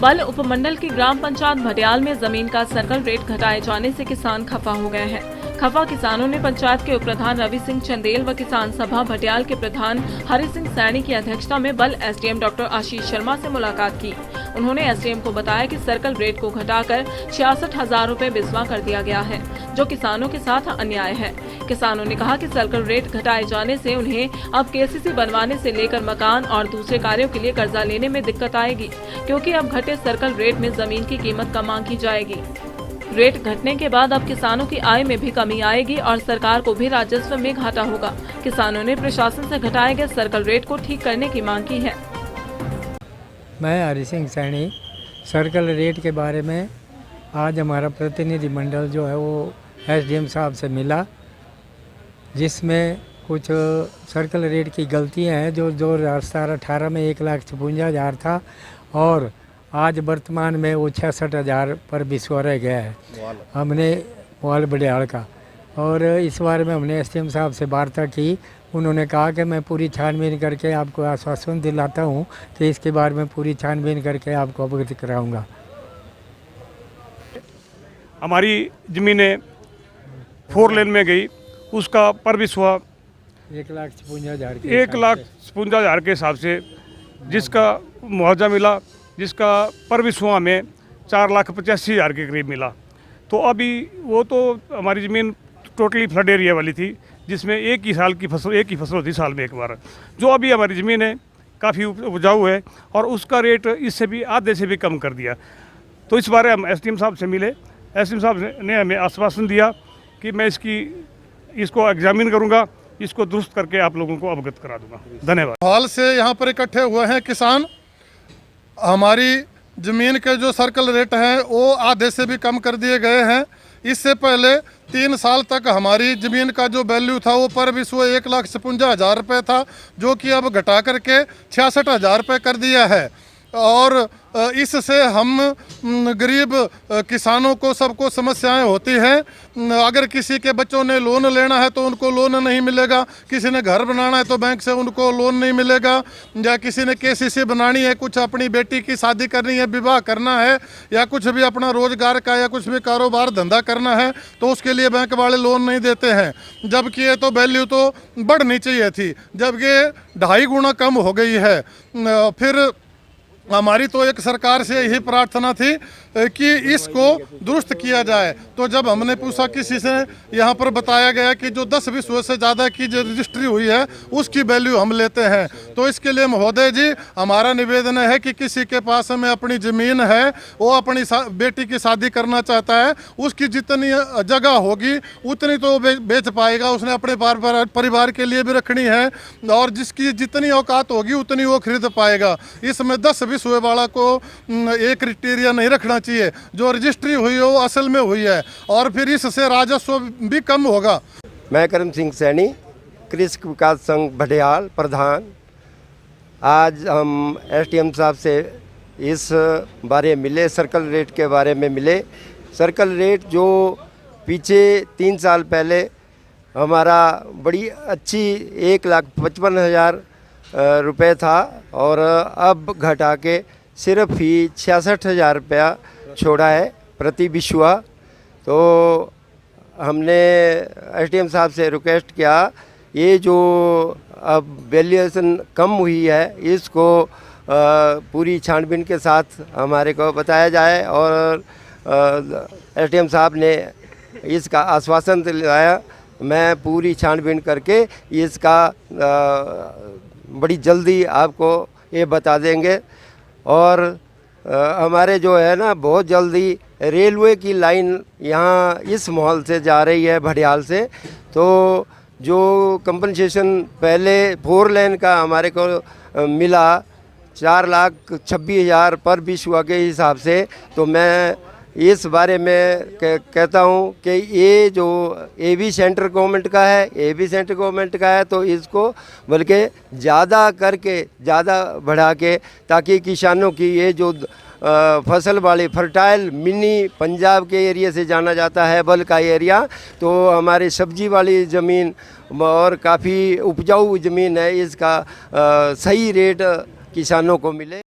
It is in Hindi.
बल उपमंडल की ग्राम पंचायत भटियाल में जमीन का सर्कल रेट घटाए जाने से किसान खफा हो गए हैं। खफा किसानों ने पंचायत के उप प्रधान रवि सिंह चंदेल व किसान सभा भटियाल के प्रधान हरि सिंह सैनी की अध्यक्षता में बल एसडीएम डॉक्टर आशीष शर्मा से मुलाकात की। उन्होंने एसडीएम को बताया कि सर्कल रेट को घटाकर 66,000 रुपए बिस्वा कर दिया गया है, जो किसानों के साथ अन्याय है। किसानों ने कहा कि सर्कल रेट घटाए जाने से उन्हें अब केसीसी बनवाने से लेकर मकान और दूसरे कार्यों के लिए कर्जा लेने में दिक्कत आएगी, क्योंकि अब घटे सर्कल रेट में जमीन की कीमत कम आंकी जाएगी। रेट घटने के बाद अब किसानों की आय में भी कमी आएगी और सरकार को भी राजस्व में घाटा होगा। किसानों ने प्रशासन से घटाए गए सर्कल रेट को ठीक करने की मांग की है। मैं हरि सिंह सैनी, सर्कल रेट के बारे में आज हमारा प्रतिनिधि मंडल जो है वो एसडीएम साहब से मिला, जिसमें कुछ सर्कल रेट की गलतियां हैं जो 2017-18 में 1,56,000 था और आज वर्तमान में वो 66,000 पर बिस्वा रह गया है। हमने वाल बडियाल का, और इस बारे में हमने एसडीएम साहब से वार्ता की। उन्होंने कहा कि मैं पूरी छानबीन करके आपको आश्वासन दिलाता हूं कि इसके बारे में पूरी छानबीन करके आपको अवगत कराऊंगा। हमारी ज़मीनें 4 लेन में गई, उसका पर बिस्वा 1,56,000 के हिसाब से जिसका मुआवजा मिला, जिसका पर बिस्वा में 4,85,000 के करीब मिला। तो अभी वो तो हमारी ज़मीन टोटली फ्लड एरिया वाली थी, जिसमें एक ही फसल होती साल में एक बार। जो अभी हमारी ज़मीन है काफ़ी उपजाऊ है और उसका रेट इससे भी आधे से भी कम कर दिया। तो इस बारे हम एसडीएम साहब से मिले। एसडीएम साहब ने हमें आश्वासन दिया कि मैं इसको एग्जामिन करूँगा, इसको दुरुस्त करके आप लोगों को अवगत करा दूँगा। धन्यवाद। हाल से यहाँ पर इकट्ठे हुए हैं किसान। हमारी ज़मीन के जो सर्कल रेट हैं वो आधे से भी कम कर दिए गए हैं। इससे पहले 3 साल तक हमारी ज़मीन का जो वैल्यू था वो पर बिस्वा 1,56,000 रुपये था, जो कि अब घटा करके 66,000 रुपये कर दिया है। और इससे हम गरीब किसानों को सबको समस्याएं होती हैं। अगर किसी के बच्चों ने लोन लेना है तो उनको लोन नहीं मिलेगा, किसी ने घर बनाना है तो बैंक से उनको लोन नहीं मिलेगा, या किसी ने केसीसी बनानी है, कुछ अपनी बेटी की शादी करनी है, विवाह करना है, या कुछ भी अपना रोजगार का या कुछ भी कारोबार धंधा करना है तो उसके लिए बैंक वाले लोन नहीं देते हैं। जबकि ये तो वैल्यू तो बढ़नी चाहिए थी, जबकि 2.5 गुना कम हो गई है। फिर हमारी तो एक सरकार से यही प्रार्थना थी कि इसको दुरुस्त किया जाए। तो जब हमने पूछा किसी से, यहाँ पर बताया गया कि जो 10 बिस्वे से ज़्यादा की जो रजिस्ट्री हुई है उसकी वैल्यू हम लेते हैं। तो इसके लिए महोदय जी हमारा निवेदन है कि किसी के पास में अपनी ज़मीन है, वो अपनी बेटी की शादी करना चाहता है, उसकी जितनी जगह होगी उतनी तो बेच पाएगा, उसने अपने परिवार के लिए भी रखनी है, और जिसकी जितनी औकात होगी उतनी वो खरीद पाएगा। इसमें 10 बिस्वे वाला को एक क्राइटेरिया नहीं रखना चाहिए, जो रजिस्ट्री हुई हो असल में हुई है, और फिर इससे राजस्व भी कम होगा। मैं करम सिंह सैनी, कृषक विकास संघ भटियाल प्रधान। आज हम एसडीएम साहब से इस बारे मिले, सर्कल रेट के बारे में मिले। सर्कल रेट जो पीछे 3 साल पहले हमारा बड़ी अच्छी 1,55,000 रुपये था और अब घटा के सिर्फ ही 66,000 रुपया छोड़ा है प्रति बिस्वा। तो हमने एसडीएम साहब से रिक्वेस्ट किया, ये जो अब वैल्यूएशन कम हुई है इसको पूरी छानबीन के साथ हमारे को बताया जाए, और एसडीएम साहब ने इसका आश्वासन दिलाया। मैं पूरी छानबीन करके इसका बड़ी जल्दी आपको ये बता देंगे। और हमारे जो है ना बहुत जल्दी रेलवे की लाइन यहाँ इस महल से जा रही है भटियाल से। तो जो कंपनसेशन पहले 4 लेन का हमारे को मिला 4,26,000 पर बिस्वा के हिसाब से, तो मैं इस बारे में कहता हूँ कि ये जो ये भी सेंट्रल गवर्नमेंट का है, तो इसको बल्कि ज़्यादा करके ज़्यादा बढ़ा के, ताकि किसानों की ये जो फसल वाली फर्टाइल मिनी पंजाब के एरिया से जाना जाता है बल का एरिया, तो हमारी सब्जी वाली ज़मीन और काफ़ी उपजाऊ ज़मीन है, इसका सही रेट किसानों को मिले।